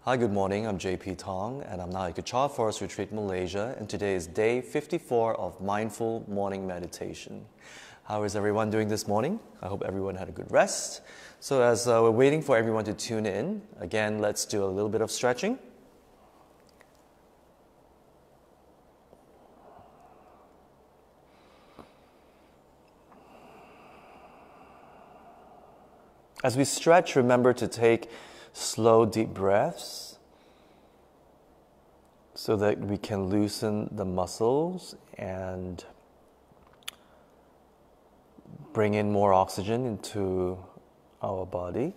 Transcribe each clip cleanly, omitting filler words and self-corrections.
Hi, good morning. I'm JP Thong, and I'm now at Kechara Forest Retreat, Malaysia, and today is day 54 of Mindful Morning Meditation. How is everyone doing this morning? I hope everyone had a good rest. So as we're waiting for everyone to tune in, again, let's do a little bit of stretching. As we stretch, remember to take slow, deep breaths so that we can loosen the muscles and bring in more oxygen into our body.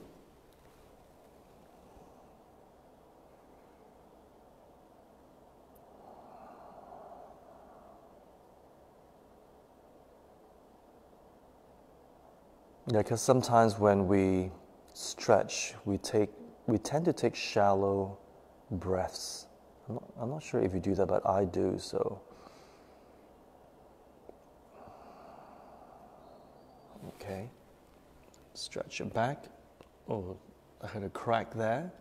Yeah, because sometimes when we stretch, we tend to take shallow breaths. I'm not sure if you do that, but I do, so. Okay. Stretch your back. Oh, I had a crack there.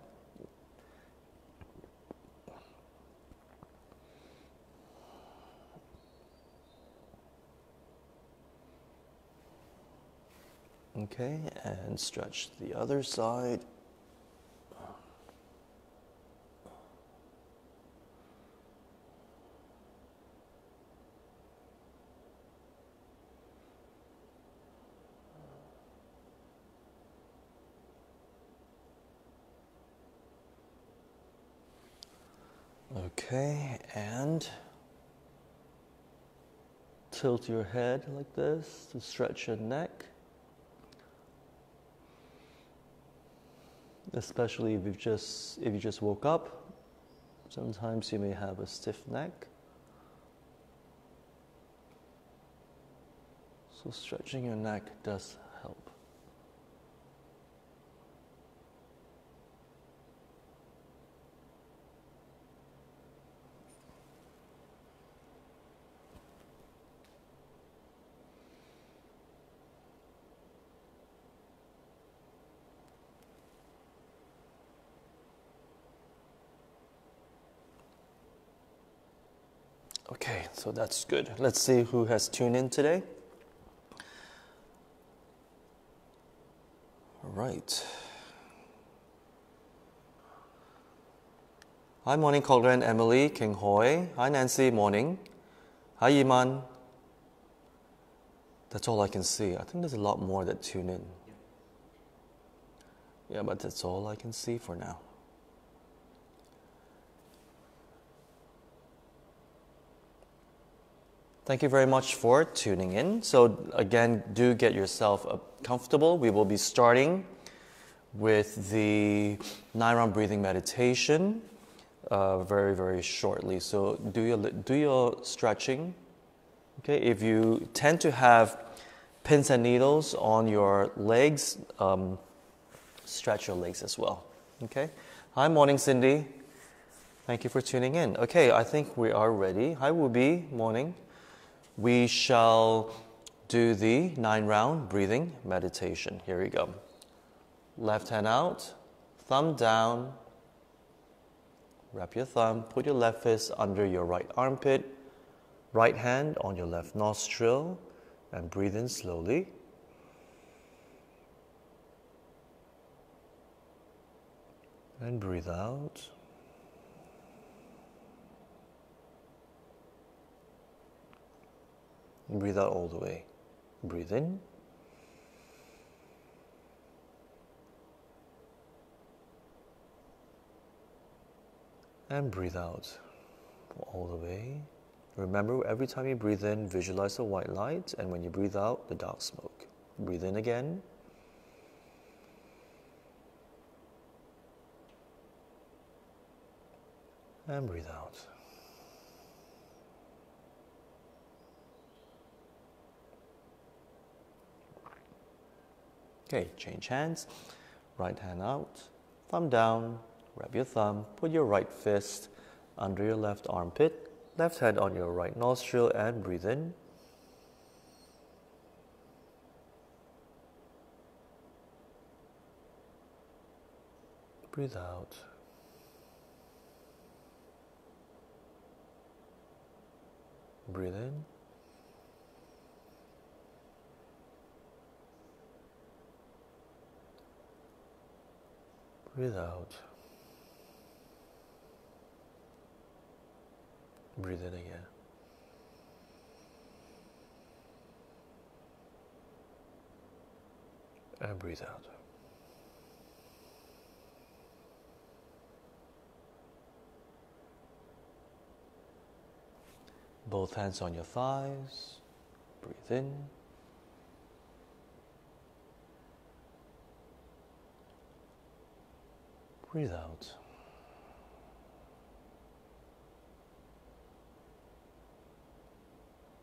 Okay, and stretch the other side. Okay, and tilt your head like this to stretch your neck. Especially if you just woke up, sometimes you may have a stiff neck. So stretching your neck does help. Okay, so that's good. Let's see who has tuned in today. All right. Hi, morning, Colin, Emily, King Hoi. Hi, Nancy, morning. Hi, Yiman. That's all I can see. I think there's a lot more that tune in. Yeah, but that's all I can see for now. Thank you very much for tuning in. So again, do get yourself comfortable. We will be starting with the 9-round breathing meditation very, very shortly. So do your stretching. Okay, if you tend to have pins and needles on your legs, stretch your legs as well. Okay. Hi, morning, Cindy. Thank you for tuning in. Okay, I think we are ready. Hi, Wubi. Morning. We shall do the 9-round breathing meditation. Here we go. Left hand out, thumb down. Wrap your thumb, put your left fist under your right armpit, right hand on your left nostril, and breathe in slowly. And breathe out. Breathe out all the way. Breathe in. And breathe out all the way. Remember, every time you breathe in, visualize the white light, and when you breathe out, the dark smoke. Breathe in again. And breathe out. Okay, change hands. Right hand out, thumb down, grab your thumb, put your right fist under your left armpit, left hand on your right nostril, and breathe in. Breathe out. Breathe in. Breathe out. Breathe in again. And breathe out. Both hands on your thighs. Breathe in. Breathe out.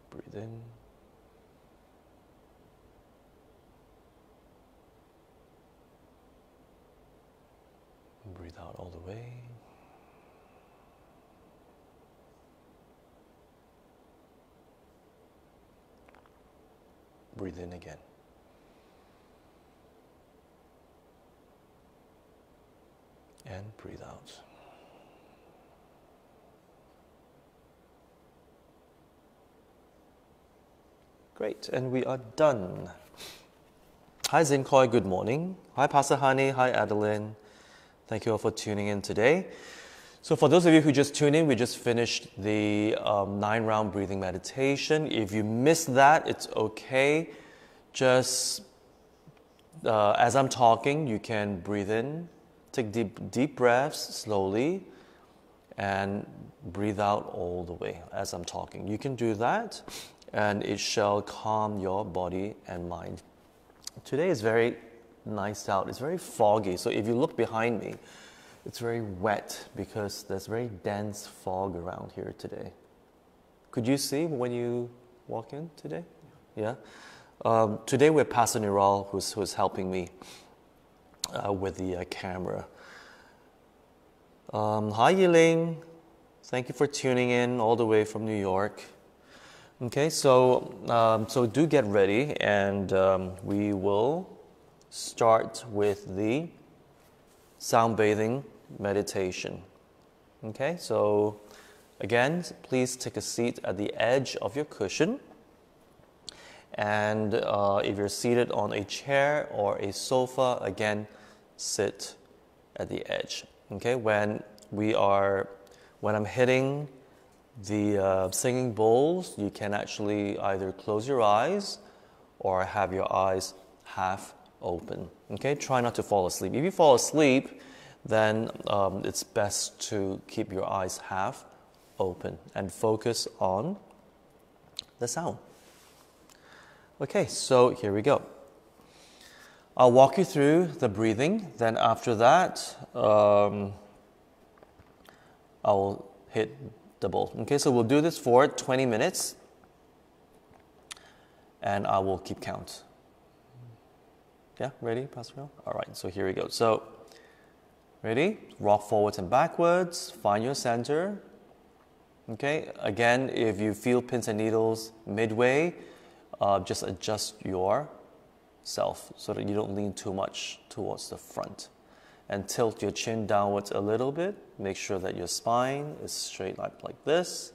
Breathe in. Breathe out all the way. Breathe in again. And breathe out. Great, and we are done. Hi Zinkoi, good morning. Hi Pastor Hani, hi Adeline. Thank you all for tuning in today. So for those of you who just tuned in, we just finished the 9-round breathing meditation. If you missed that, it's okay. Just as I'm talking, you can breathe in, take deep breaths slowly, and breathe out all the way as I'm talking. You can do that, and it shall calm your body and mind. Today is very nice out. It's very foggy. So if you look behind me, it's very wet because there's very dense fog around here today. Could you see when you walk in today? Yeah. Today we're Pastor Niral, who's helping me with the camera. Hi Yiling. Thank you for tuning in all the way from New York. Okay, so do get ready, and we will start with the sound bathing meditation. Okay, so again, please take a seat at the edge of your cushion. And if you're seated on a chair or a sofa, again, sit at the edge. Okay, when I'm hitting the singing bowls, you can actually either close your eyes or have your eyes half open. Okay, try not to fall asleep. If you fall asleep, then it's best to keep your eyes half open and focus on the sound. Okay, so here we go. I'll walk you through the breathing. Then after that, I'll hit the bowl. Okay, so we'll do this for 20 minutes, and I will keep count. Yeah, ready, Pastor Bill? All right, so here we go. So, ready? Rock forwards and backwards. Find your center. Okay, again, if you feel pins and needles midway, just adjust yourself so that you don't lean too much towards the front. And tilt your chin downwards a little bit. Make sure that your spine is straight up like this.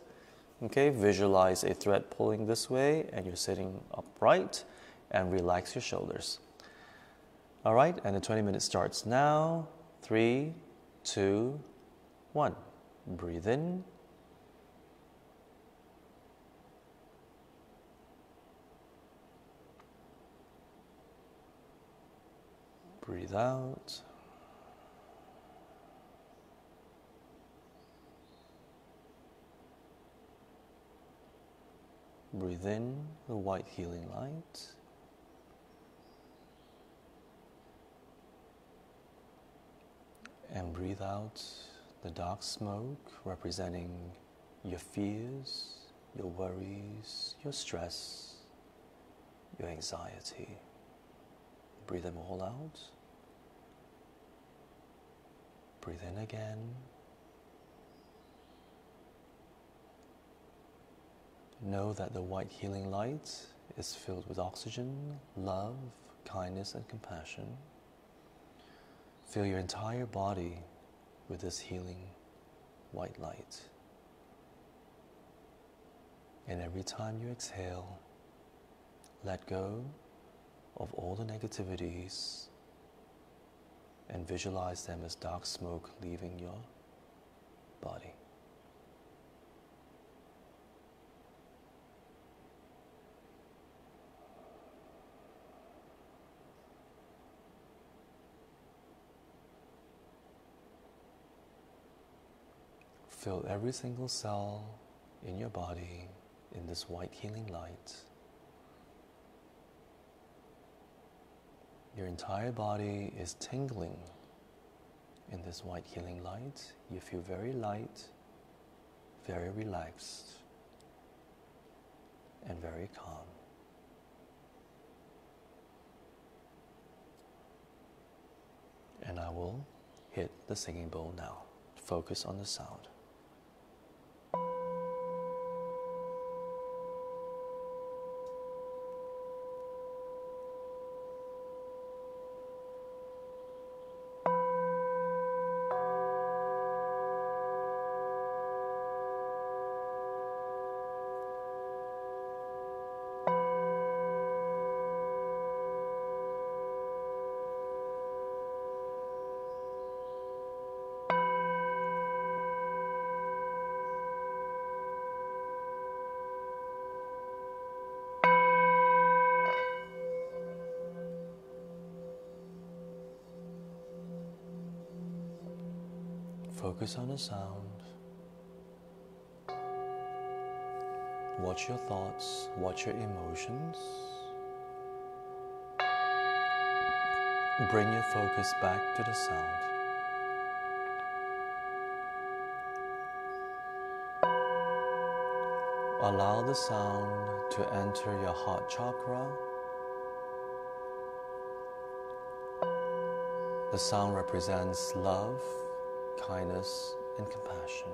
Okay, visualize a thread pulling this way, and you're sitting upright, and relax your shoulders. All right, and the 20 minutes starts now. 3, 2, 1. Breathe in. Breathe out. Breathe in the white healing light. And breathe out the dark smoke representing your fears, your worries, your stress, your anxiety. Breathe them all out. Breathe in again. Know that the white healing light is filled with oxygen, love, kindness, and compassion. Fill your entire body with this healing white light. And every time you exhale, let go of all the negativities and visualize them as dark smoke leaving your body. Fill every single cell in your body in this white healing light. Your entire body is tingling in this white healing light. You feel very light, very relaxed, and very calm. And I will hit the singing bowl now. Focus on the sound. Focus on the sound. Watch your thoughts, watch your emotions. Bring your focus back to the sound. Allow the sound to enter your heart chakra. The sound represents love, kindness, and compassion.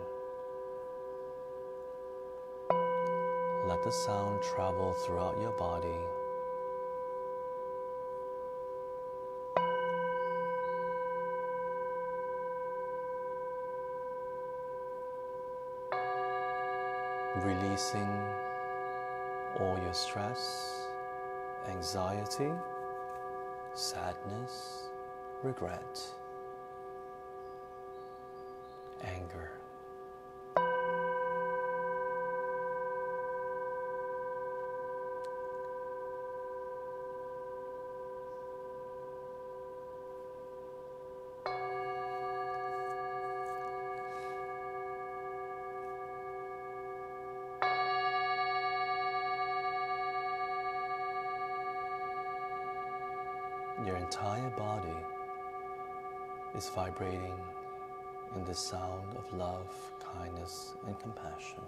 Let the sound travel throughout your body. Releasing all your stress, anxiety, sadness, regret, anger. Your entire body is vibrating in the sound of love, kindness, and compassion.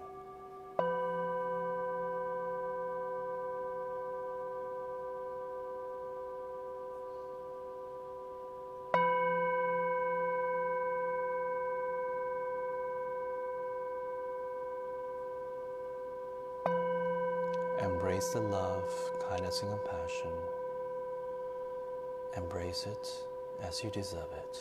Embrace the love, kindness, and compassion. Embrace it as you deserve it.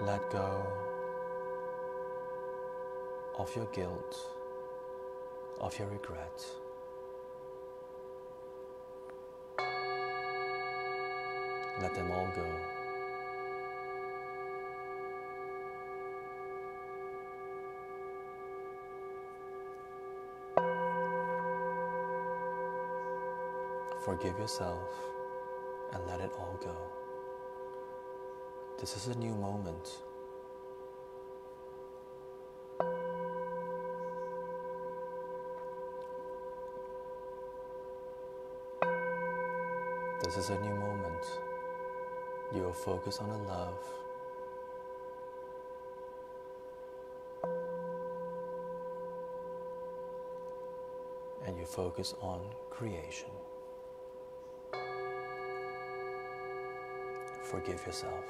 Let go of your guilt, of your regret. Let them all go. Forgive yourself and let it all go. This is a new moment. This is a new moment. You will focus on the love. And you focus on creation. Forgive yourself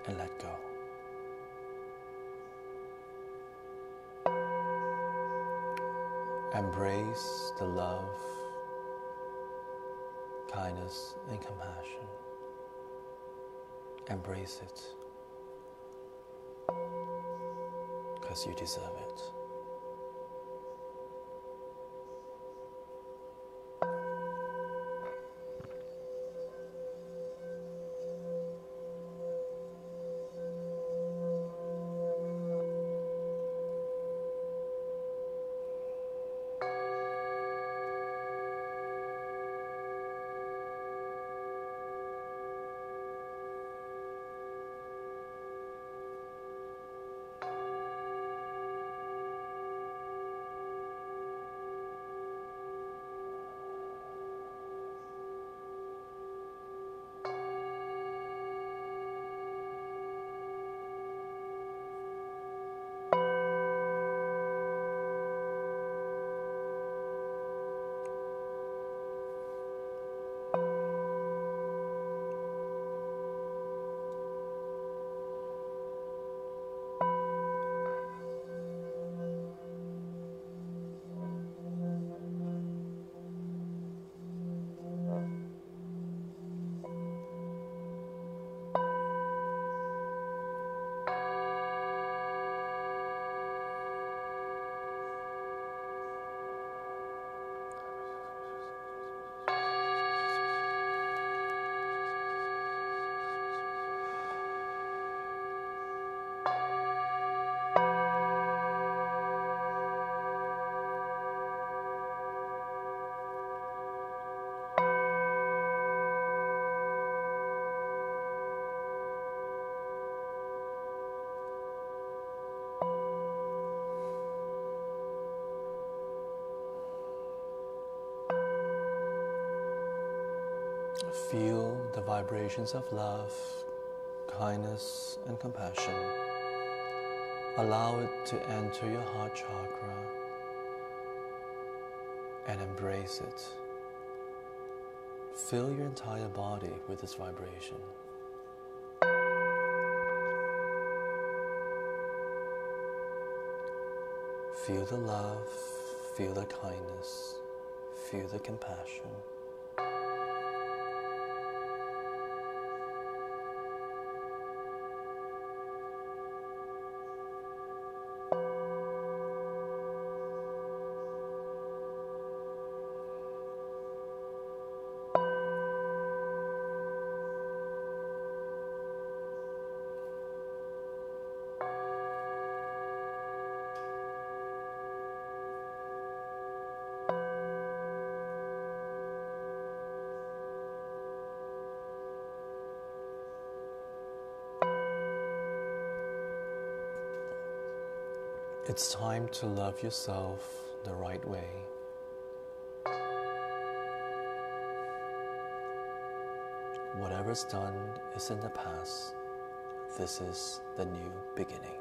and let go. Embrace the love, kindness, and compassion. Embrace it, because you deserve it. Feel the vibrations of love, kindness, and compassion. Allow it to enter your heart chakra and embrace it. Fill your entire body with this vibration. Feel the love, feel the kindness, feel the compassion. It's time to love yourself the right way. Whatever's done is in the past. This is the new beginning.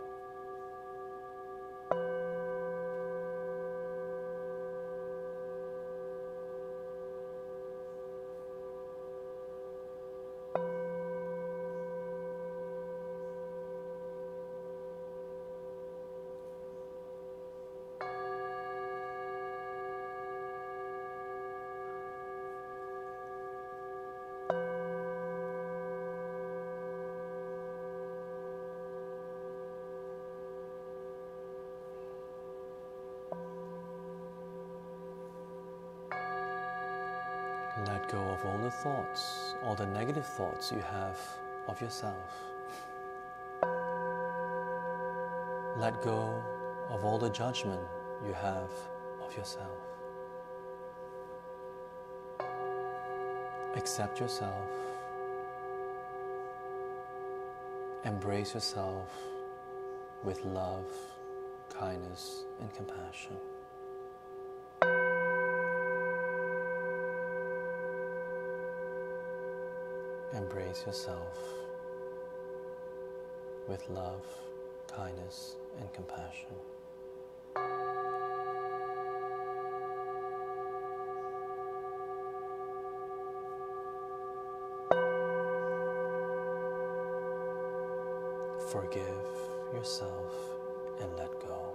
Let go of all the thoughts, all the negative thoughts you have of yourself. Let go of all the judgment you have of yourself. Accept yourself. Embrace yourself with love, kindness, and compassion. Embrace yourself with love, kindness, and compassion. Forgive yourself and let go.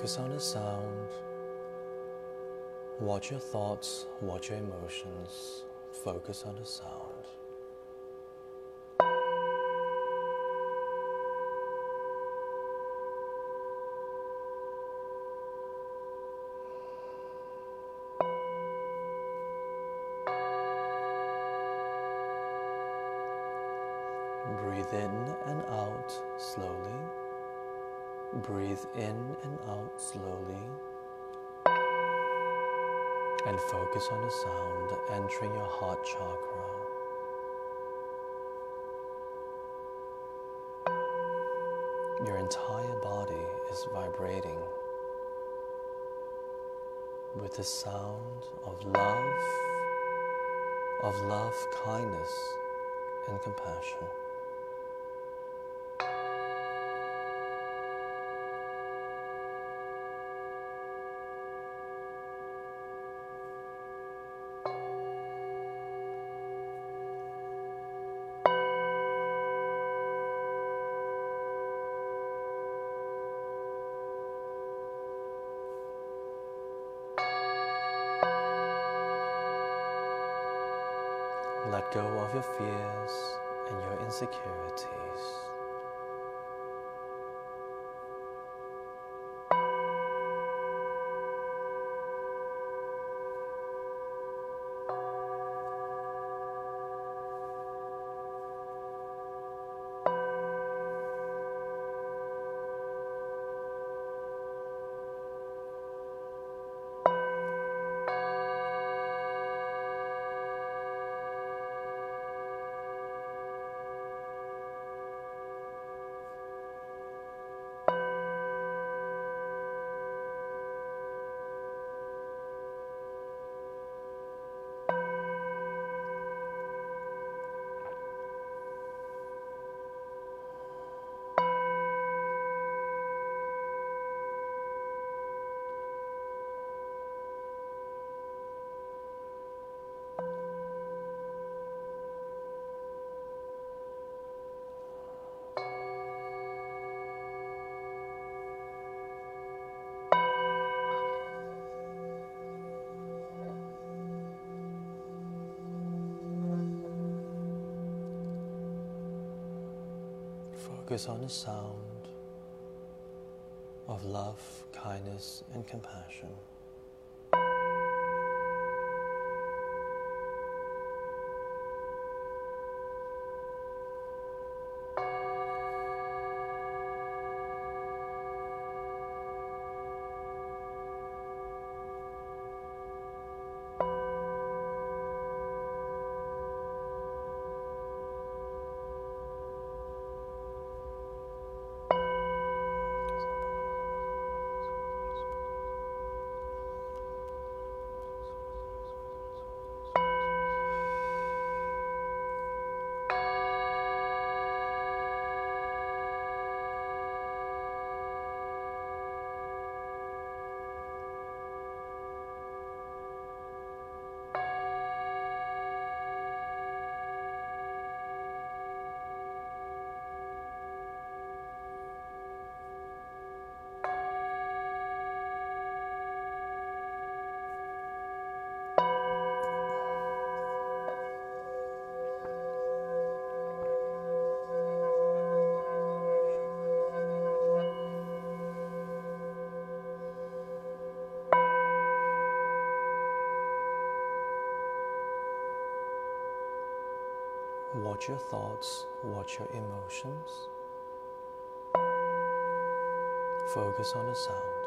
Focus on the sound. Watch your thoughts, watch your emotions. Focus on the sound. Breathe in and out slowly. Breathe in and out slowly. And focus on the sound entering your heart chakra. Your entire body is vibrating with the sound of love, kindness, and compassion. Let go of your fears and your insecurities. Focus on the sound of love, kindness, and compassion. Watch your thoughts, watch your emotions. Focus on the sound.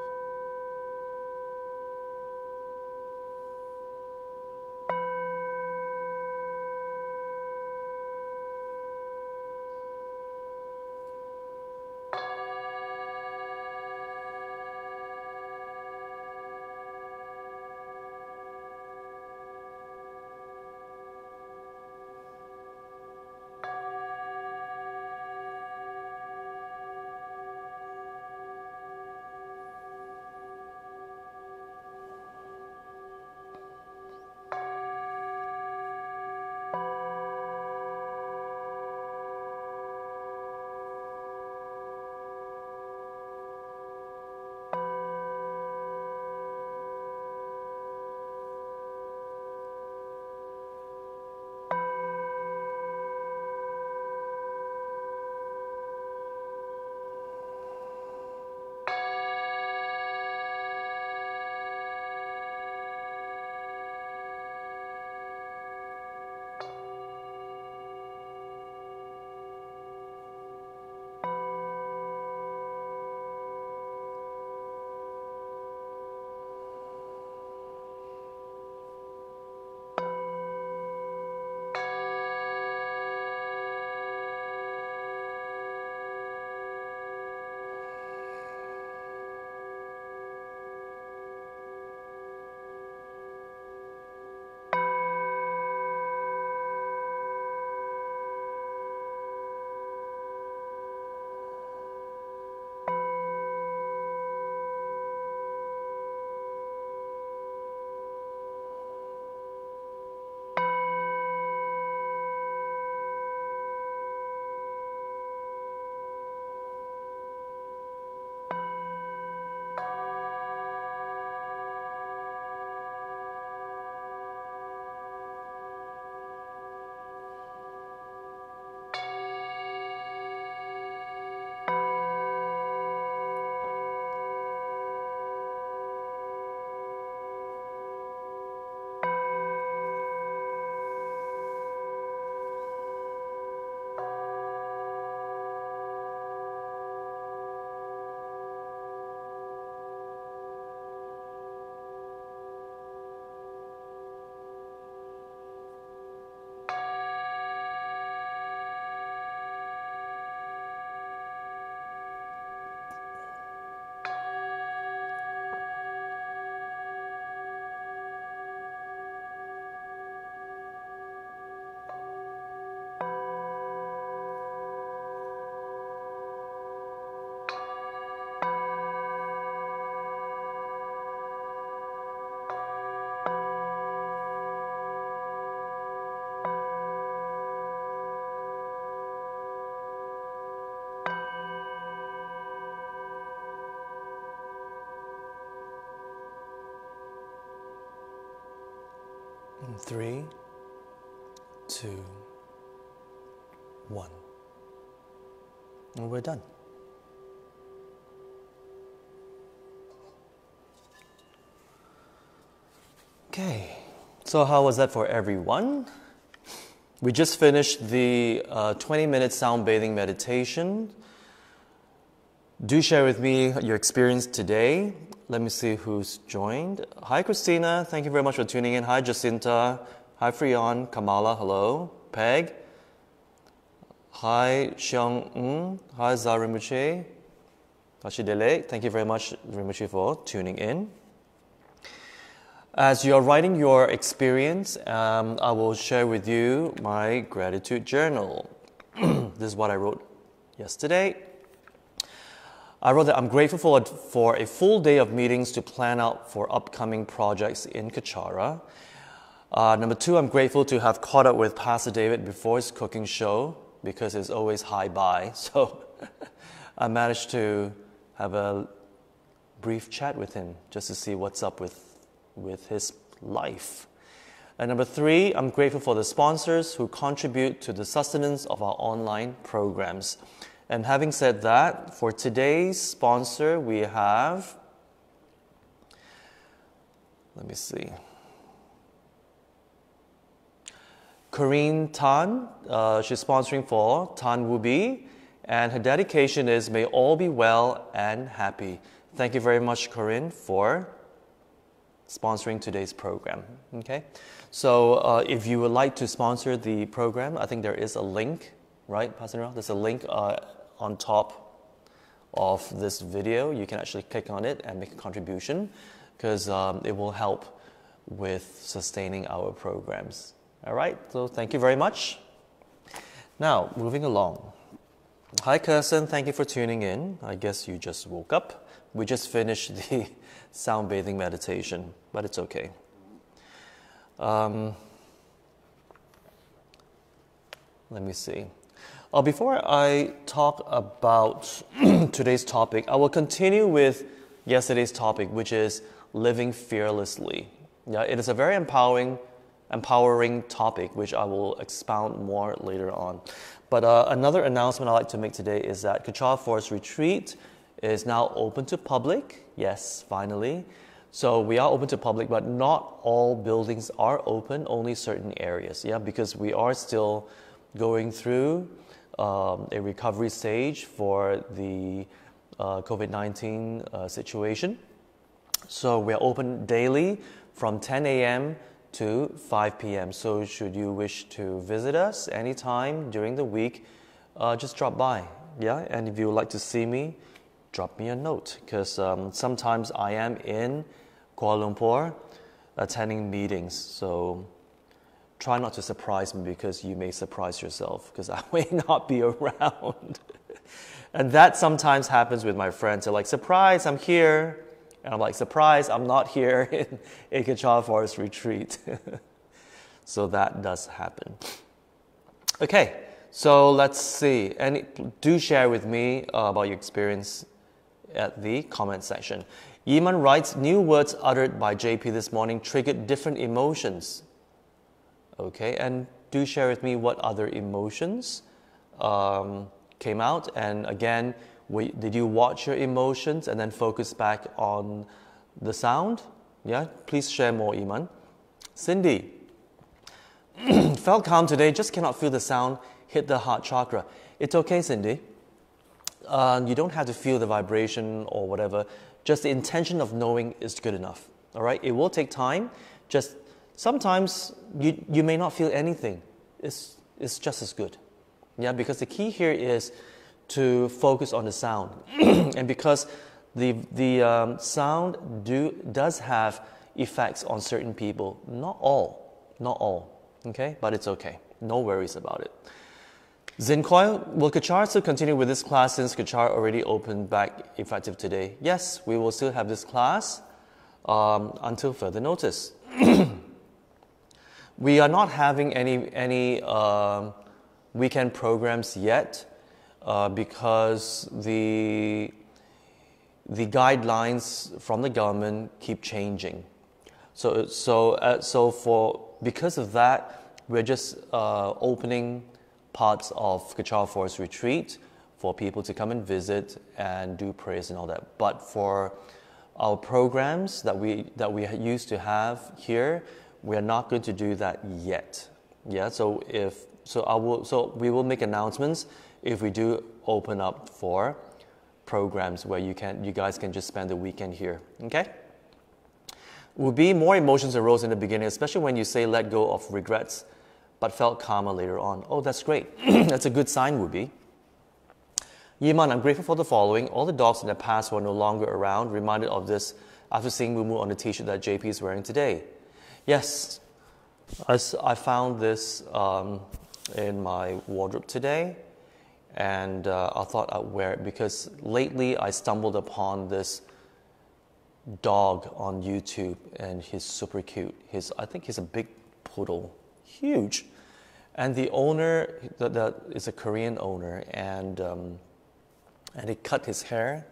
3, 2, 1. And we're done. Okay, so how was that for everyone? We just finished the 20-minute sound bathing meditation. Do share with me your experience today. Let me see who's joined. Hi, Christina. Thank you very much for tuning in. Hi, Jacinta. Hi, Freon. Kamala. Hello. Peg. Hi, Xiang. Hi, Zarimuche. Tashidele. Thank you very much, Rimuche, for tuning in. As you're writing your experience, I will share with you my gratitude journal. This is what I wrote yesterday. I wrote that I'm grateful for a full day of meetings to plan out for upcoming projects in Kechara. Number 2, I'm grateful to have caught up with Pastor David before his cooking show because it's always high by. So I managed to have a brief chat with him just to see what's up with his life. And number 3, I'm grateful for the sponsors who contribute to the sustenance of our online programs. And having said that, for today's sponsor, we have, let me see, Corinne Tan. She's sponsoring for Tan Wubi, and her dedication is may all be well and happy. Thank you very much, Corinne, for sponsoring today's program. Okay, so if you would like to sponsor the program, I think there is a link, right, Pastor Nira? There's a link on top of this video. You can actually click on it and make a contribution because it will help with sustaining our programs. All right, so thank you very much. Now, moving along. Hi, Kirsten. Thank you for tuning in. I guess you just woke up. We just finished the sound bathing meditation, but it's okay. Let me see. Before I talk about today's topic, I will continue with yesterday's topic, which is living fearlessly. Yeah, it is a very empowering topic, which I will expound more later on. But another announcement I'd like to make today is that Kechara Forest Retreat is now open to public. Yes, finally. So we are open to public, but not all buildings are open, only certain areas. Yeah, because we are still going through a recovery stage for the COVID-19 situation. So we're open daily from 10 a.m. to 5 p.m. So should you wish to visit us anytime during the week, just drop by. Yeah, and if you would like to see me, drop me a note because sometimes I am in Kuala Lumpur attending meetings. So try not to surprise me because you may surprise yourself because I may not be around. And that sometimes happens with my friends. They're like, surprise, I'm here. And I'm like, surprise, I'm not here in Kechara Forest Retreat. So that does happen. Okay, so let's see. And do share with me about your experience at the comment section. Yiman writes, new words uttered by JP this morning triggered different emotions. Okay, and do share with me what other emotions came out. And again, did you watch your emotions and then focus back on the sound? Yeah, please share more, Iman. Cindy, felt calm today, just cannot feel the sound hit the heart chakra. It's okay, Cindy. You don't have to feel the vibration or whatever. Just the intention of knowing is good enough. All right, it will take time. Just sometimes you may not feel anything. It's just as good. Yeah, because the key here is to focus on the sound. And because the sound does have effects on certain people. Not all, okay? But it's okay. No worries about it. Zincoil, will Kechara still continue with this class since Kechara already opened back effective today? Yes, we will still have this class until further notice. We are not having any weekend programs yet because the guidelines from the government keep changing. So for because of that, we're just opening parts of Kechara Forest Retreat for people to come and visit and do prayers and all that. But for our programs that we used to have here, we are not going to do that yet. Yeah, so we will make announcements if we do open up for programs where you guys can just spend the weekend here. Okay? Will be more emotions arose in the beginning, especially when you say let go of regrets, but felt calmer later on. Oh, that's great. That's a good sign, Wubi. Yiman, I'm grateful for the following. All the dogs in the past who are no longer around, reminded of this after seeing Mumu on the t-shirt that JP is wearing today. Yes, I found this in my wardrobe today, and I thought I'd wear it because lately I stumbled upon this dog on YouTube, and he's super cute. I think he's a big poodle, huge, and the owner that is a Korean owner, and he cut his hair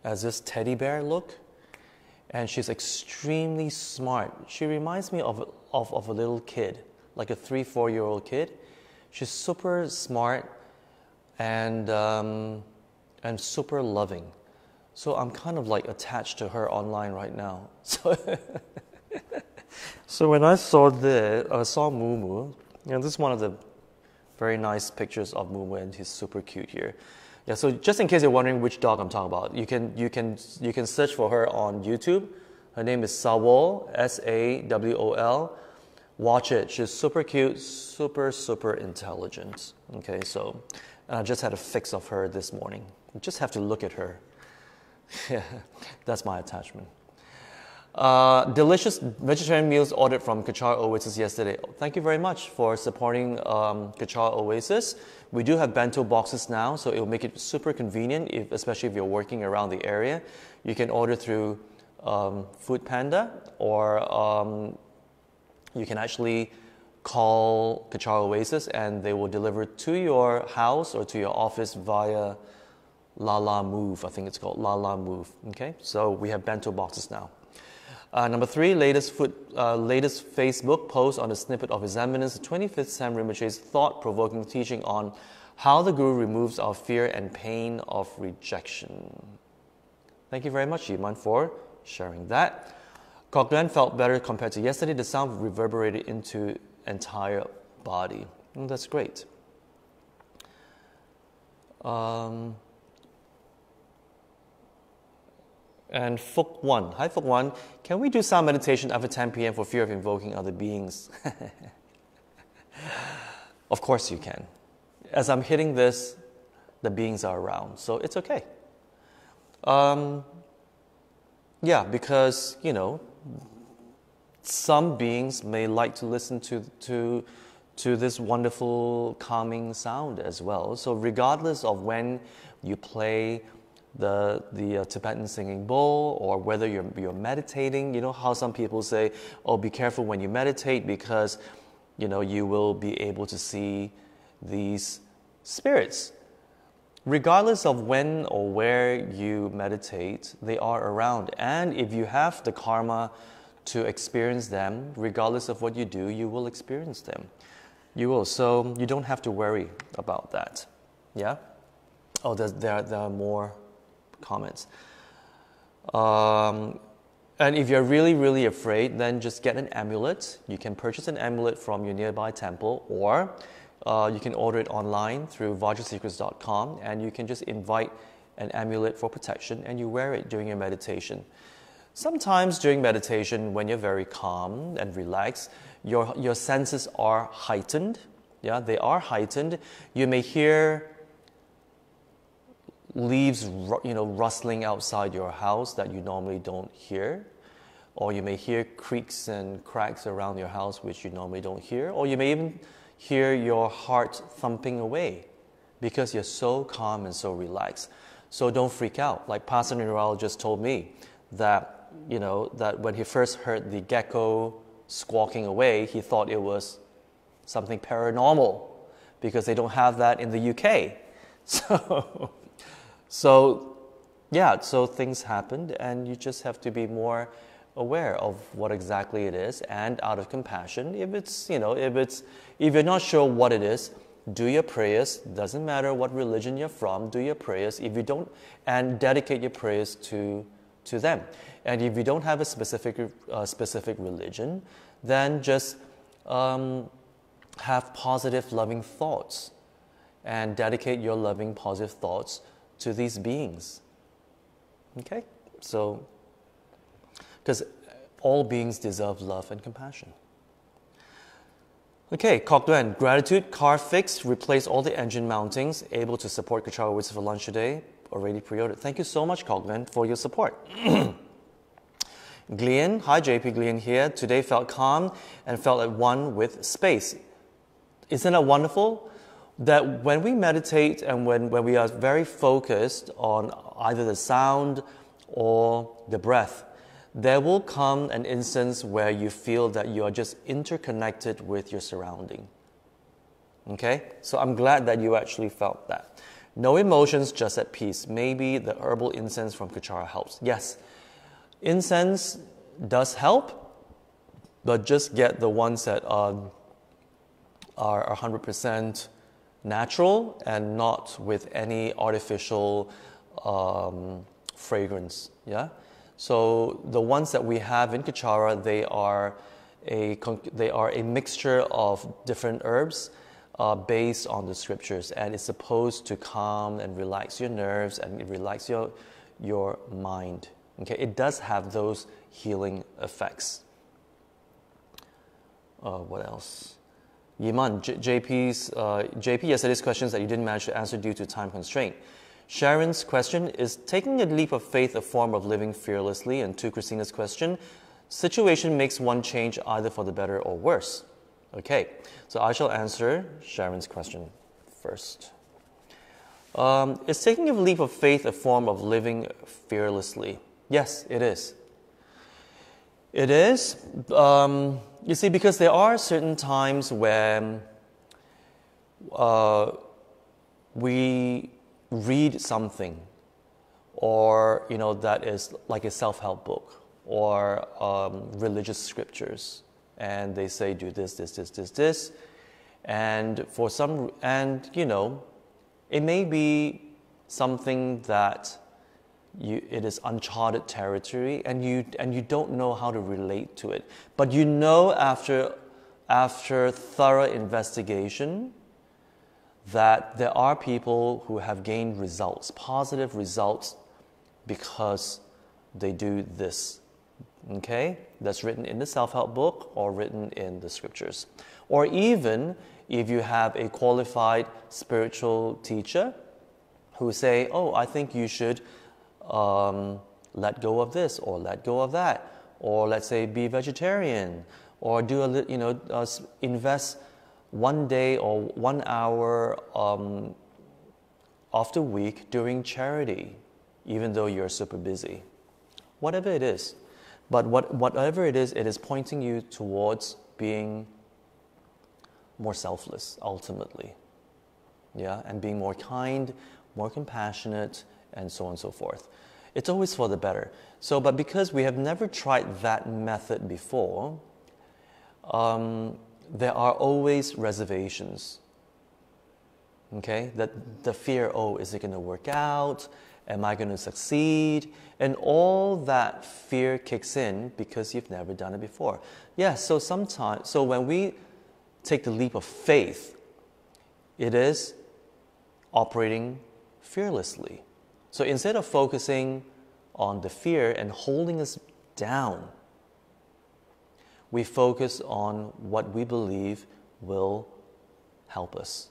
as this teddy bear look, and she's extremely smart. She reminds me of a little kid, like a 3-4-year-old kid. She's super smart and super loving. So I'm kind of like attached to her online right now. So when I saw Mumu, this is one of the very nice pictures of Mumu, and he's super cute here. Yeah, so just in case you're wondering which dog I'm talking about, you can search for her on YouTube. Her name is Sawol, Sawol. Watch it. She's super cute, super intelligent. Okay, so and I just had a fix of her this morning. You just have to look at her. Yeah, that's my attachment. Delicious vegetarian meals ordered from Kechara Oasis yesterday. Thank you very much for supporting Kechara Oasis. We do have bento boxes now, so it will make it super convenient, especially if you're working around the area. You can order through Food Panda, or you can actually call Kechara Oasis and they will deliver to your house or to your office via Lala Move. I think it's called Lala Move. Okay, so we have bento boxes now. Number 3, latest Facebook post on a snippet of His Eminence, the 25th Sam Rinpoche's thought-provoking teaching on how the Guru removes our fear and pain of rejection. Thank you very much, Yiman, for sharing that. Cochlear felt better compared to yesterday. The sound reverberated into entire body. That's great. And Fuk One. Hi, Fuk One. Can we do sound meditation after 10 p.m. for fear of invoking other beings? Of course you can. As I'm hitting this, the beings are around, so it's okay. Yeah, because, some beings may like to listen to this wonderful calming sound as well. So regardless of when you play the Tibetan singing bowl, or whether you're meditating, how some people say, oh, be careful when you meditate because you will be able to see these spirits. Regardless of when or where you meditate, they are around, and if you have the karma to experience them, regardless of what you do, you will experience them. You will, so you don't have to worry about that. Yeah? Oh, there are more comments. And if you're really, really afraid, then just get an amulet. You can purchase an amulet from your nearby temple, or you can order it online through vajrasecrets.com, and you can just invite an amulet for protection, and you wear it during your meditation. Sometimes during meditation, when you're very calm and relaxed, your senses are heightened. Yeah, they are heightened. You may hear leaves, rustling outside your house that you normally don't hear, or you may hear creaks and cracks around your house which you normally don't hear, or you may even hear your heart thumping away because you're so calm and so relaxed. So don't freak out. Like Pastor Niral just told me that that when he first heard the gecko squawking away, he thought it was something paranormal because they don't have that in the UK. So things happened, and you just have to be more aware of what exactly it is, and out of compassion, if you're not sure what it is, do your prayers. Doesn't matter what religion you're from, do your prayers. If you don't, and dedicate your prayers to them. And if you don't have a specific religion, then just have positive, loving thoughts, and dedicate your loving, positive thoughts to these beings. Okay, so because all beings deserve love and compassion. Okay, Kok Duen, gratitude, car fixed, replace all the engine mountings, able to support Kechara Woods for lunch today, already pre-ordered. Thank you so much, Kok Duen, for your support. Glean, hi JP, Glean here. Today felt calm and felt at one with space. Isn't that wonderful? That when we meditate and when we are very focused on either the sound or the breath, there will come an instance where you feel that you are just interconnected with your surrounding. Okay? So I'm glad that you actually felt that. No emotions, just at peace. Maybe the herbal incense from Kechara helps. Yes, incense does help, but just get the ones that are 100% natural and not with any artificial fragrance. Yeah. So the ones that we have in Kechara, they are a mixture of different herbs based on the scriptures, and it's supposed to calm and relax your nerves and relax your mind. Okay, it does have those healing effects. What else? Yiman, JP, yesterday's questions that you didn't manage to answer due to time constraint. Sharon's question is, taking a leap of faith a form of living fearlessly? And to Christina's question, situation makes one change either for the better or worse. Okay, so I shall answer Sharon's question first. Is taking a leap of faith a form of living fearlessly? Yes, it is. It is. You see, because there are certain times when we read something, or that is like a self-help book or religious scriptures, and they say do this, and it may be something that it is uncharted territory, and you don't know how to relate to it, but after thorough investigation, that there are people who have gained results, positive results, because they do this. Okay? That's written in the self-help book or written in the scriptures. Or even if you have a qualified spiritual teacher who say, oh, I think you should let go of this or let go of that, or let's say be vegetarian, or do invest 1 day or 1 hour of the week during charity, even though you're super busy. Whatever it is. But whatever it is pointing you towards being more selfless, ultimately. Yeah, and being more kind, more compassionate, and so on and so forth. It's always for the better. So, but because we have never tried that method before, there are always reservations. Okay, that the fear, oh, is it going to work out? Am I going to succeed? And all that fear kicks in because you've never done it before. Yeah, so when we take the leap of faith, it is operating fearlessly. So instead of focusing on the fear and holding us down, we focus on what we believe will help us.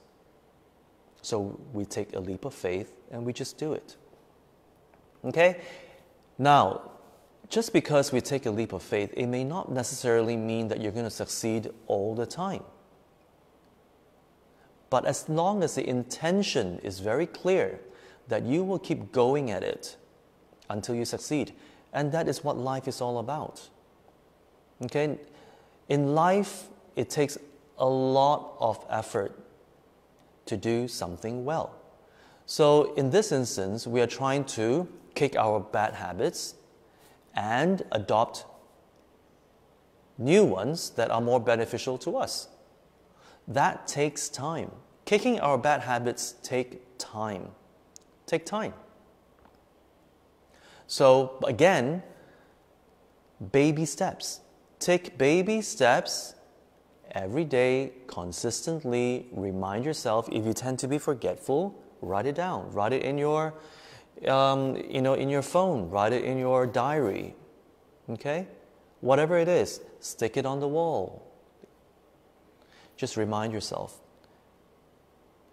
So we take a leap of faith and we just do it. Okay? Now, just because we take a leap of faith, it may not necessarily mean that you're going to succeed all the time. But as long as the intention is very clear, that you will keep going at it until you succeed. And that is what life is all about. Okay? In life, it takes a lot of effort to do something well. So in this instance, we are trying to kick our bad habits and adopt new ones that are more beneficial to us. That takes time. Kicking our bad habits take time. Take time. So again, baby steps. Take baby steps every day, consistently. Remind yourself. If you tend to be forgetful, write it down. Write it in your, in your phone. Write it in your diary. Okay? Whatever it is, stick it on the wall. Just remind yourself.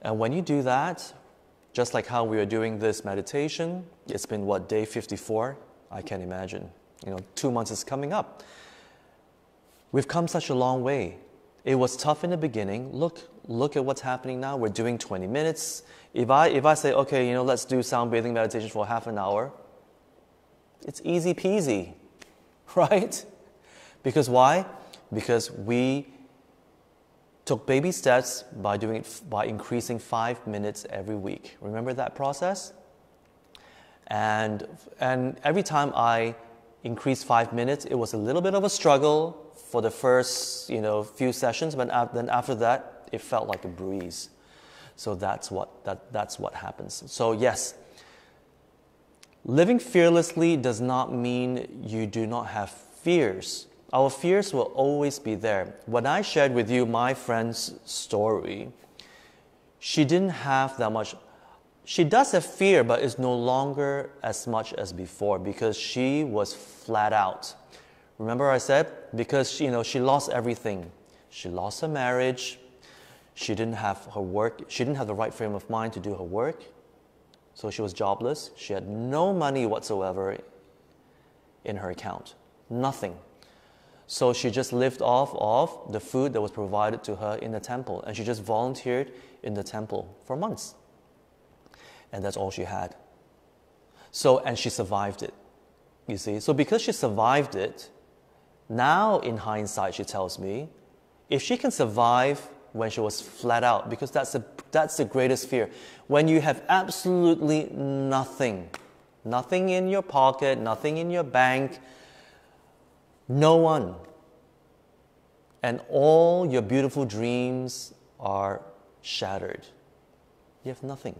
And when you do that, just like how we are doing this meditation, it's been what, day 54? I can't imagine. 2 months is coming up. We've come such a long way. It was tough in the beginning. Look at what's happening now. We're doing 20 minutes. If I say, okay, let's do sound breathing meditation for half an hour, it's easy peasy, right? Because why? Because we took baby steps by increasing 5 minutes every week. Remember that process? And every time I increased 5 minutes, it was a little bit of a struggle for the first few sessions, but then after that, it felt like a breeze. So that's what happens. So yes, living fearlessly does not mean you do not have fears. Our fears will always be there. When I shared with you my friend's story, she didn't have that much. She does have fear, but it's no longer as much as before because she was flat out. Remember I said, because she lost everything. She lost her marriage. She didn't have her work. She didn't have the right frame of mind to do her work. So she was jobless. She had no money whatsoever in her account. Nothing. So she just lived off of the food that was provided to her in the temple. And she just volunteered in the temple for months. And that's all she had. And she survived it, you see. So because she survived it, now in hindsight, she tells me, if she can survive when she was flat out, because that's the greatest fear. When you have absolutely nothing in your pocket, nothing in your bank, no one, and all your beautiful dreams are shattered. You have nothing.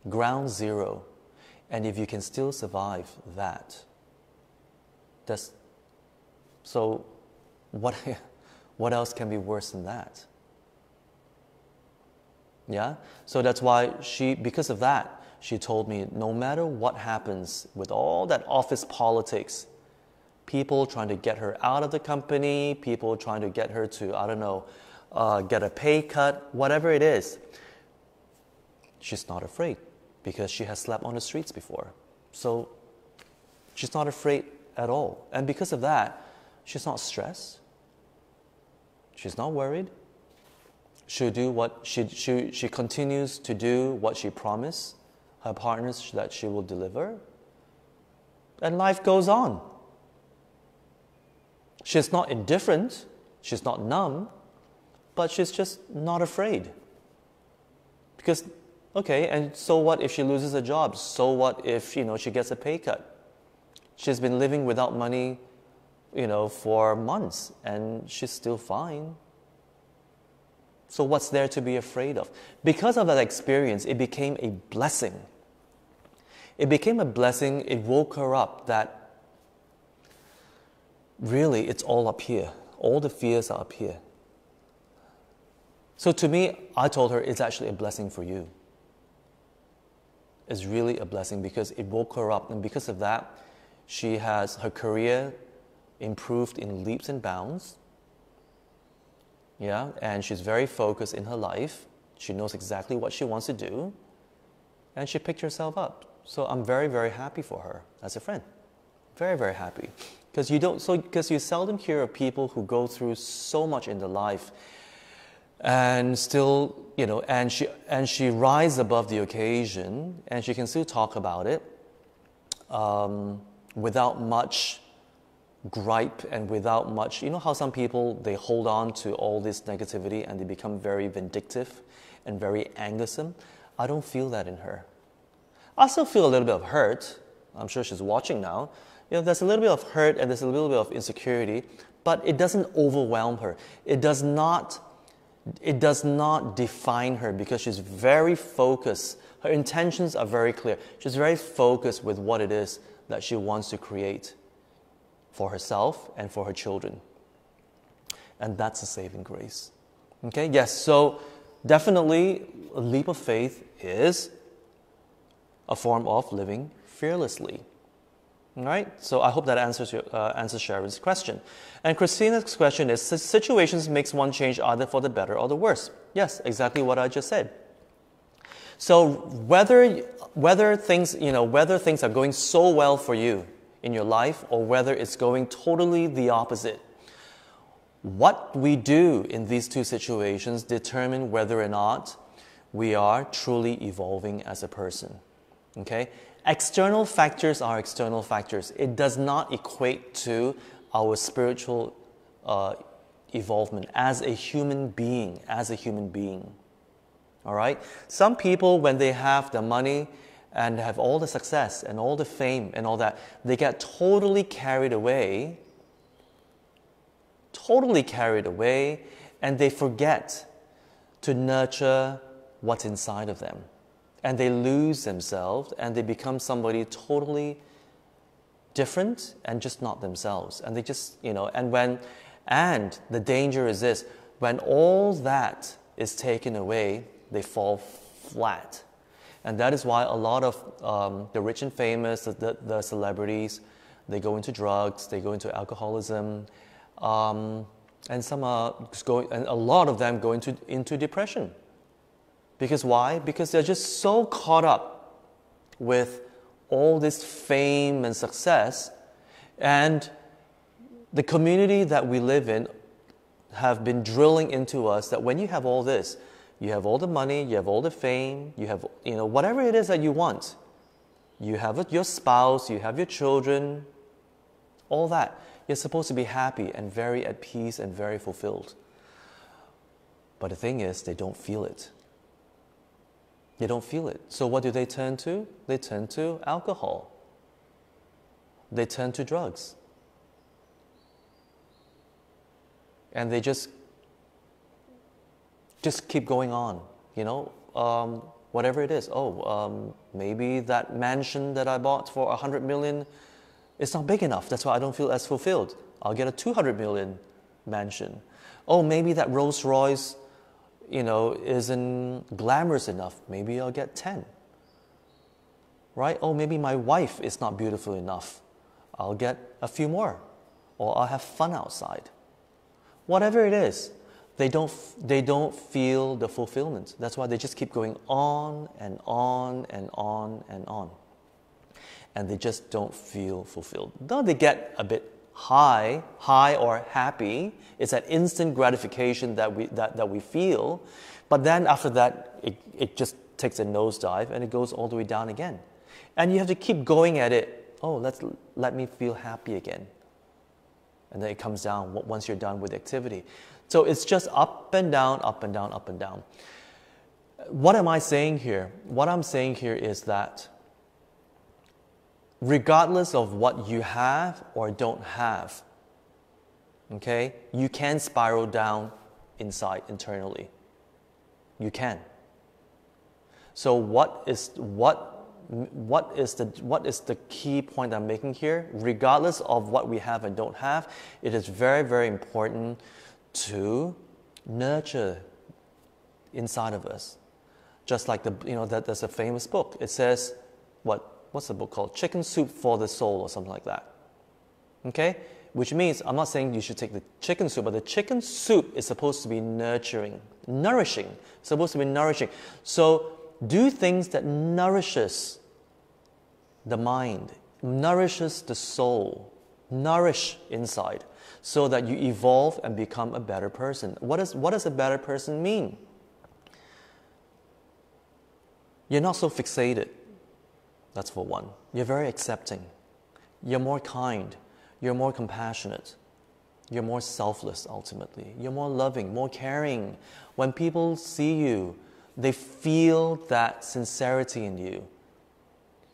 Ground zero. And if you can still survive that, so what else can be worse than that? Yeah? So that's why because of that, she told me, no matter what happens with all that office politics, people trying to get her out of the company, people trying to get her to, get a pay cut, whatever it is, she's not afraid because she has slept on the streets before. So she's not afraid at all. And because of that, she's not stressed. She's not worried. She'll do what she continues to do what she promised her partners that she will deliver. And life goes on. She's not indifferent. She's not numb. But she's just not afraid. Because, okay, and so what if she loses a job? So what if, she gets a pay cut? She's been living without money, for months, and she's still fine. So what's there to be afraid of? Because of that experience, it became a blessing. It became a blessing. It woke her up that really it's all up here. All the fears are up here. So to me, I told her it's actually a blessing for you. It's really a blessing because it woke her up. And because of that, her career improved in leaps and bounds. Yeah, and she's very focused in her life. She knows exactly what she wants to do. And she picked herself up. So I'm very, very happy for her as a friend. Very, very happy. Because you seldom hear of people who go through so much in their life and still, and she rises above the occasion and she can still talk about it without much gripe and without much, how some people, they hold on to all this negativity and they become very vindictive and very angersome. I don't feel that in her. I still feel a little bit of hurt. I'm sure she's watching now. there's a little bit of hurt and there's a little bit of insecurity, but it doesn't overwhelm her. It does not define her, because she's very focused. Her intentions are very clear. She's very focused with what it is that she wants to create for herself and for her children. And that's a saving grace. Okay, yes, so definitely a leap of faith is a form of living fearlessly. All right, so I hope that answers Sharon's question. And Christina's question is, situations makes one change either for the better or the worse. Yes, exactly what I just said. So whether things are going so well for you in your life, or whether it's going totally the opposite, what we do in these two situations determine whether or not we are truly evolving as a person. Okay? External factors are external factors. It does not equate to our spiritual evolvement as a human being, All right? Some people, when they have the money and have all the success and all the fame and all that, they get totally carried away, and they forget to nurture what's inside of them. And they lose themselves, and they become somebody totally different and just not themselves. And they just, and the danger is this: when all that is taken away, they fall flat. And that is why a lot of the rich and famous, the celebrities, they go into drugs, they go into alcoholism, and some are and a lot of them go into depression. Because why? Because they're just so caught up with all this fame and success, and the community that we live in have been drilling into us that when you have all this, you have all the money, you have all the fame, you have whatever it is that you want. You have your spouse, you have your children, all that. You're supposed to be happy and very at peace and very fulfilled. But the thing is, they don't feel it. They don't feel it. So what do they turn to? They turn to alcohol. They turn to drugs. And they just keep going on, whatever it is. Maybe that mansion that I bought for 100 million is not big enough. That's why I don't feel as fulfilled. I'll get a 200 million mansion. Maybe that Rolls Royce isn't glamorous enough. Maybe I'll get 10. Right? Maybe my wife is not beautiful enough. I'll get a few more. Or I'll have fun outside. Whatever it is, they don't feel the fulfillment. That's why they just keep going on and on and on and on. And they just don't feel fulfilled. Though they get a bit high or happy, it's that instant gratification that we feel, but then after that it just takes a nosedive and it goes all the way down again. And you have to keep going at it. Let me feel happy again. And then it comes down once you're done with the activity. So it's just up and down, up and down, up and down. What am I saying here? What I'm saying here is that regardless of what you have or don't have, okay, you can spiral down internally. You can. So what is the key point I'm making here? Regardless of what we have and don't have, it is very, very important to nurture inside of us. Just like there's a famous book. It says, what's the book called? Chicken Soup for the Soul or something like that. Okay? Which means, I'm not saying you should take the chicken soup, but the chicken soup is supposed to be nourishing. Supposed to be nourishing. So do things that nourishes the mind, nourishes the soul, nourish inside, so that you evolve and become a better person. What does a better person mean? You're not so fixated. That's for one. You're very accepting. You're more kind. You're more compassionate. You're more selfless, ultimately. You're more loving, more caring. When people see you, they feel that sincerity in you.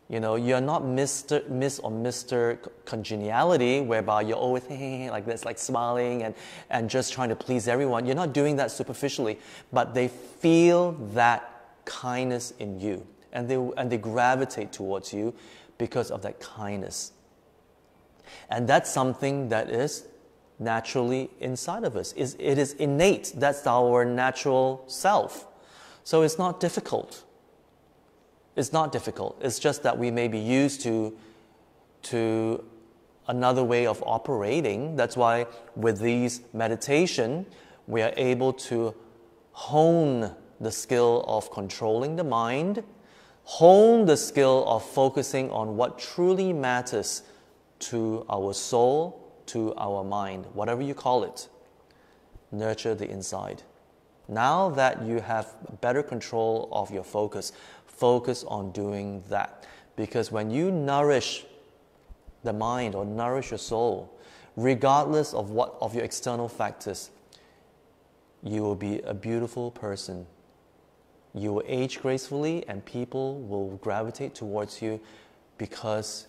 You know, you're not Miss or Mr. Congeniality, whereby you're always like this, like smiling and just trying to please everyone. You're not doing that superficially, but they feel that kindness in you, and they gravitate towards you because of that kindness. And that's something that is naturally inside of us. It is innate. That's our natural self. So it's not difficult. It's not difficult. It's just that we may be used to another way of operating. That's why with these meditation, we are able to hone the skill of controlling the mind, hone the skill of focusing on what truly matters to our soul, to our mind, whatever you call it. Nurture the inside. Now that you have better control of your focus on doing that. Because when you nourish the mind or nourish your soul, regardless of your external factors, you will be a beautiful person. You will age gracefully, and people will gravitate towards you because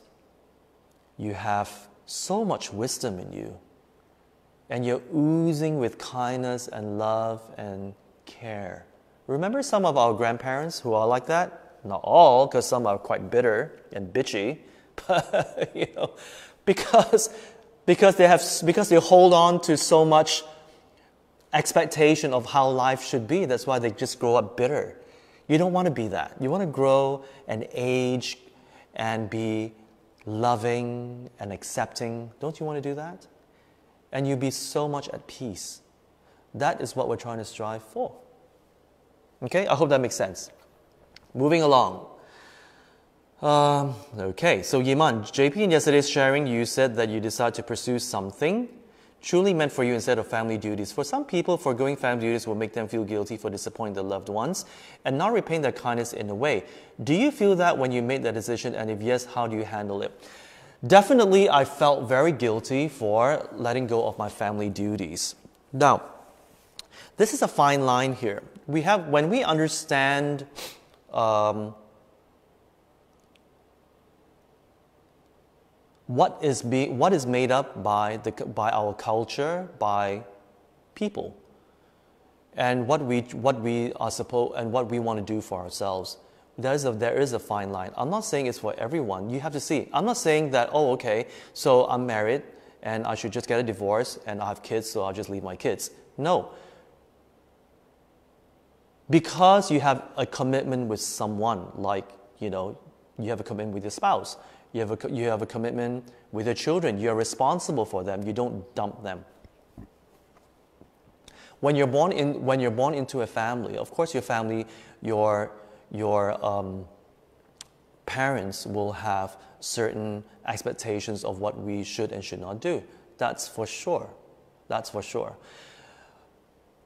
you have so much wisdom in you. And you're oozing with kindness and love and care. Remember some of our grandparents who are like that? Not all, because some are quite bitter and bitchy. But, you know, because they hold on to so much expectation of how life should be. That's why they just grow up bitter. You don't want to be that. You want to grow and age and be loving and accepting. Don't you want to do that? And you'll be so much at peace. That is what we're trying to strive for. Okay, I hope that makes sense. Moving along. Okay, so Yiman, JP, in yesterday's sharing, you said that you decided to pursue something truly meant for you instead of family duties. For some people, foregoing family duties will make them feel guilty for disappointing their loved ones and not repaying their kindness in a way. Do you feel that when you made that decision? And if yes, how do you handle it? Definitely, I felt very guilty for letting go of my family duties. Now, this is a fine line here. When we understand what is made up by our culture, by people, and what we are supposed and what we want to do for ourselves. There is a fine line. I'm not saying it's for everyone. You have to see. I'm not saying that, oh, okay, so I'm married and I should just get a divorce and I have kids, so I'll just leave my kids. No. Because you have a commitment with someone, like, you know, you have a commitment with your spouse, you have a commitment with your children, you're responsible for them, you don't dump them. When you're born into a family, of course your family, your parents will have certain expectations of what we should and should not do. That's for sure. That's for sure.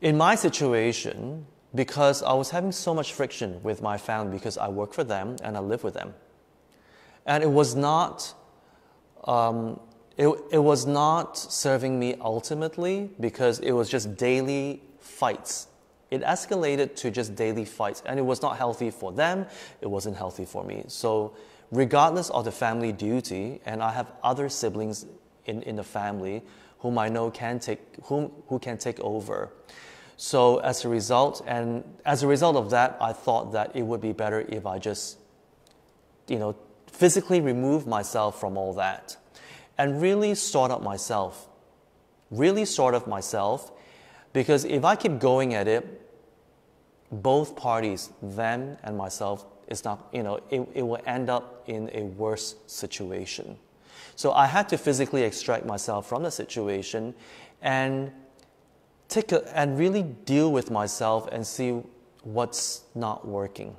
In my situation, because I was having so much friction with my family because I work for them and I live with them. And it was not serving me ultimately because it was just daily fights. It escalated to just daily fights, and it was not healthy for them, it wasn't healthy for me. So regardless of the family duty, and I have other siblings in the family whom I know who can take over. So as a result of that, I thought that it would be better if I just, physically remove myself from all that and really sort out myself. Because if I keep going at it, both parties, them and myself, it's not, it will end up in a worse situation. So I had to physically extract myself from the situation and really deal with myself and see what's not working.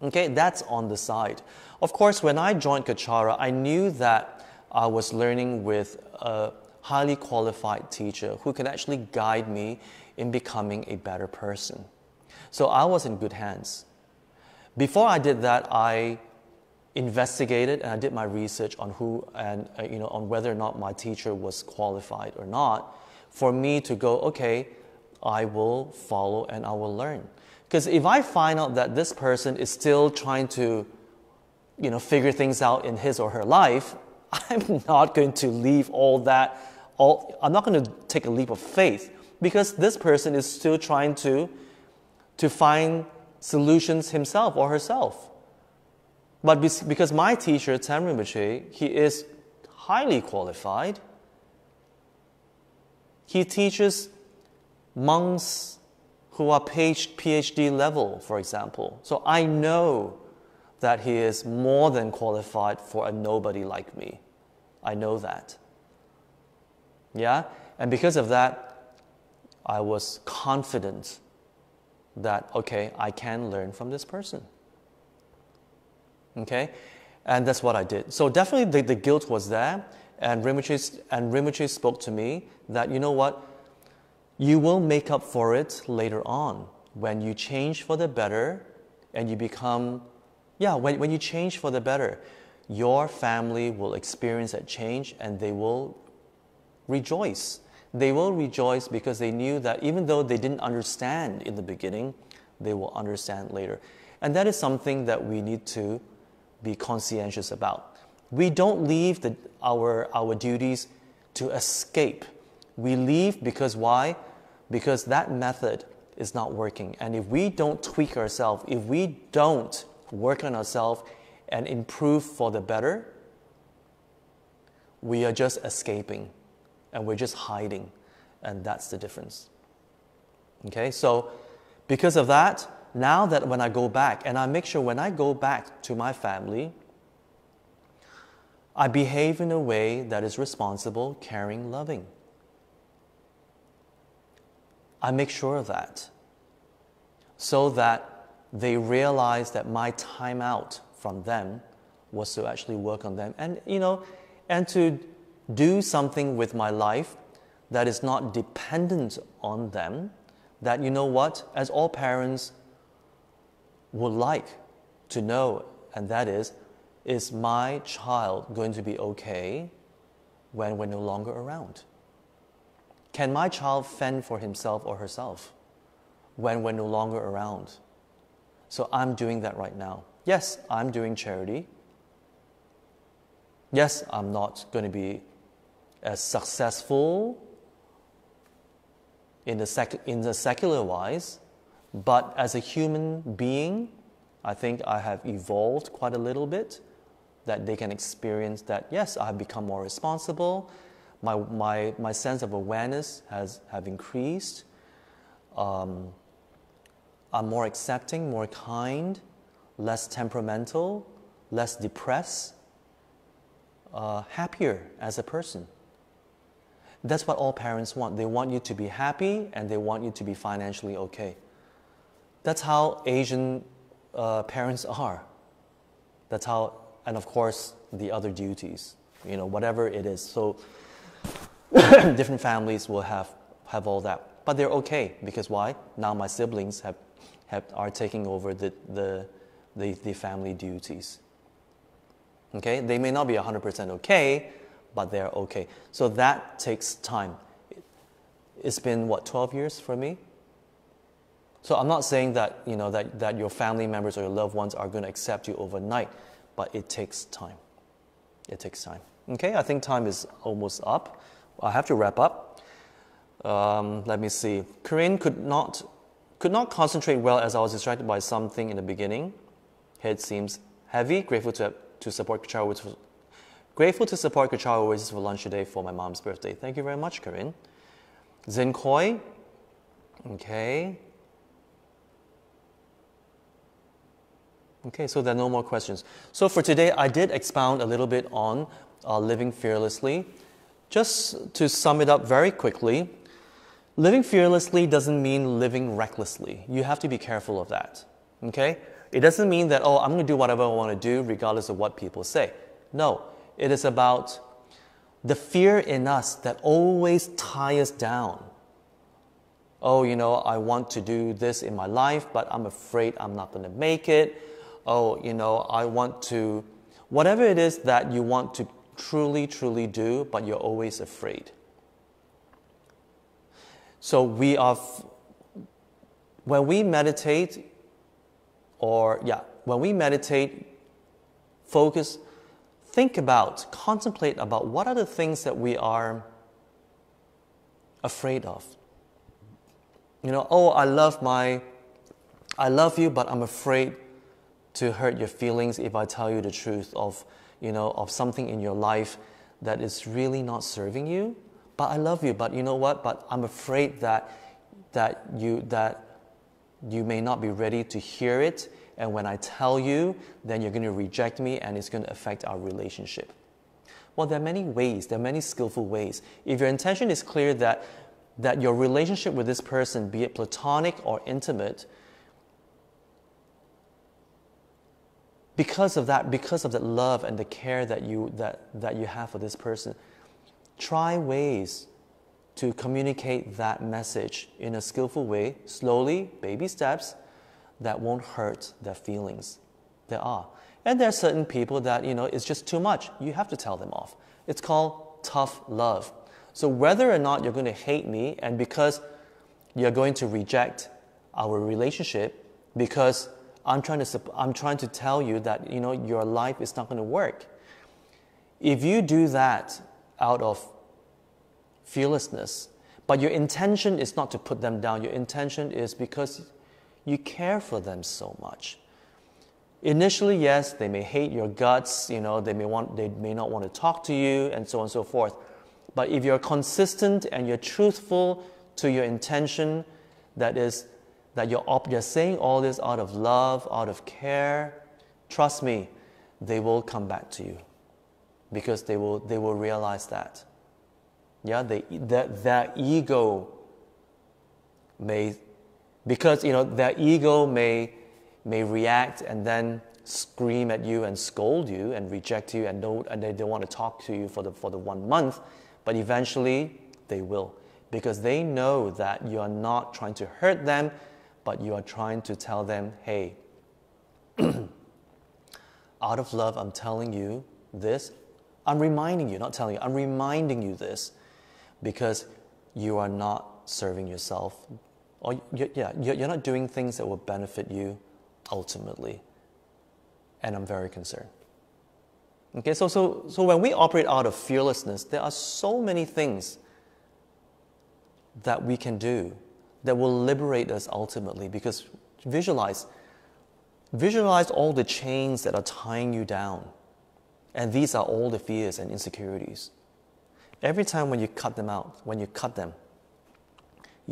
Okay, that's on the side. Of course, when I joined Kechara, I knew that I was learning with a highly qualified teacher who could actually guide me in becoming a better person. So I was in good hands. Before I did that, I investigated and I did my research on on whether or not my teacher was qualified or not, for me to go, okay, I will follow and I will learn. Because if I find out that this person is still trying to, figure things out in his or her life, I'm not going to leave all that. I'm not going to take a leap of faith because this person is still trying to find solutions himself or herself. But because my teacher, Tam Rinpoche, he is highly qualified. He teaches monks who are PhD level, for example. So I know that he is more than qualified for a nobody like me. I know that. Yeah? And because of that, I was confident that, okay, I can learn from this person. Okay? And that's what I did. So definitely the guilt was there, and Rinpoche spoke to me that, you know what, you will make up for it later on when you change for the better and you become, when you change for the better, your family will experience that change and they will rejoice. They will rejoice because they knew that even though they didn't understand in the beginning, they will understand later. And that is something that we need to be conscientious about. We don't leave our duties to escape. We leave because why? Because that method is not working. And if we don't tweak ourselves, if we don't work on ourselves and improve for the better, we are just escaping and we're just hiding. And that's the difference. Okay, so because of that, now that when I go back, and I make sure when I go back to my family, I behave in a way that is responsible, caring, loving. I make sure of that so that they realize that my time out from them was to actually work on them and to do something with my life that is not dependent on them, that, you know what, as all parents would like to know, and that is my child going to be okay when we're no longer around? Can my child fend for himself or herself when we're no longer around? So I'm doing that right now. Yes, I'm doing charity. Yes, I'm not going to be as successful in the secular wise, but as a human being, I think I have evolved quite a little bit, that they can experience that, yes, I have become more responsible, my sense of awareness have increased, I'm more accepting, more kind, less temperamental, less depressed, happier as a person. That's what all parents want. They want you to be happy and they want you to be financially okay. That's how Asian parents are. That's how, and of course, the other duties, whatever it is. So different families will have all that. But they're okay, because why? Now my siblings are taking over the family duties. Okay? They may not be 100% okay, but they're okay. So that takes time. It's been, 12 years for me? So I'm not saying that, that your family members or your loved ones are going to accept you overnight, but it takes time. It takes time. Okay, I think time is almost up. I have to wrap up. Let me see. Corinne could not concentrate well as I was distracted by something in the beginning. Head seems heavy. Grateful to support Kechara Oasis for lunch today for my mom's birthday. Thank you very much, Corinne. Zen Koi. Okay. Okay, so there are no more questions. So for today, I did expound a little bit on living fearlessly. Just to sum it up very quickly, living fearlessly doesn't mean living recklessly. You have to be careful of that, okay? It doesn't mean that, I'm going to do whatever I want to do regardless of what people say. No, it is about the fear in us that always ties us down. I want to do this in my life, but I'm afraid I'm not going to make it. I want to, whatever it is that you want to truly, truly do, but you're always afraid. So when we meditate, think about, contemplate about what are the things that we are afraid of. Oh, I love you, but I'm afraid to hurt your feelings if I tell you the truth of something in your life that is really not serving you. But I love you, but you know what? But I'm afraid that you may not be ready to hear it, and when I tell you, then you're going to reject me, and it's going to affect our relationship. Well, there are many ways, there are many skillful ways. If your intention is clear that your relationship with this person, be it platonic or intimate, because of the love and the care that you have for this person, try ways to communicate that message in a skillful way, slowly, baby steps, that won't hurt their feelings. There are. And there are certain people that, it's just too much. You have to tell them off. It's called tough love. So whether or not you're going to hate me, and because you're going to reject our relationship, because I'm trying to tell you that, your life is not going to work. If you do that out of fearlessness, but your intention is not to put them down, your intention is because you care for them so much. Initially, yes, they may hate your guts, they may not want to talk to you, and so on and so forth. But if you're consistent and you're truthful to your intention, that is, that you're saying all this out of love, out of care, trust me, they will come back to you, because they will realize that. Yeah, their ego may, because their ego may react and then scream at you and scold you and reject you, and they don't want to talk to you for the 1 month, but eventually they will, because they know that you are not trying to hurt them, but you are trying to tell them, hey, out of love, I'm telling you this. I'm reminding you, not telling you, I'm reminding you this, because you are not serving yourself, or you're not doing things that will benefit you ultimately, and I'm very concerned. Okay, so when we operate out of fearlessness, there are so many things that we can do that will liberate us ultimately, because visualize all the chains that are tying you down, and these are all the fears and insecurities. Every time when you cut them out, you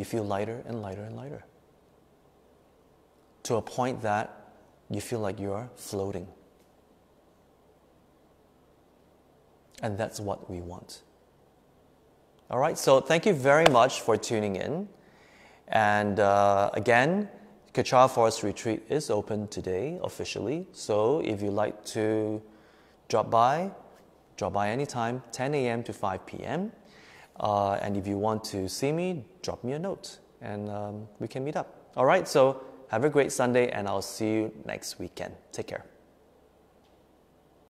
feel lighter and lighter and lighter, to a point that you feel like you're floating. And that's what we want. All right, so thank you very much for tuning in. And again, Kechara Forest Retreat is open today officially. So if you'd like to drop by anytime, 10 a.m. to 5 p.m. And if you want to see me, drop me a note and we can meet up. All right, so have a great Sunday, and I'll see you next weekend. Take care.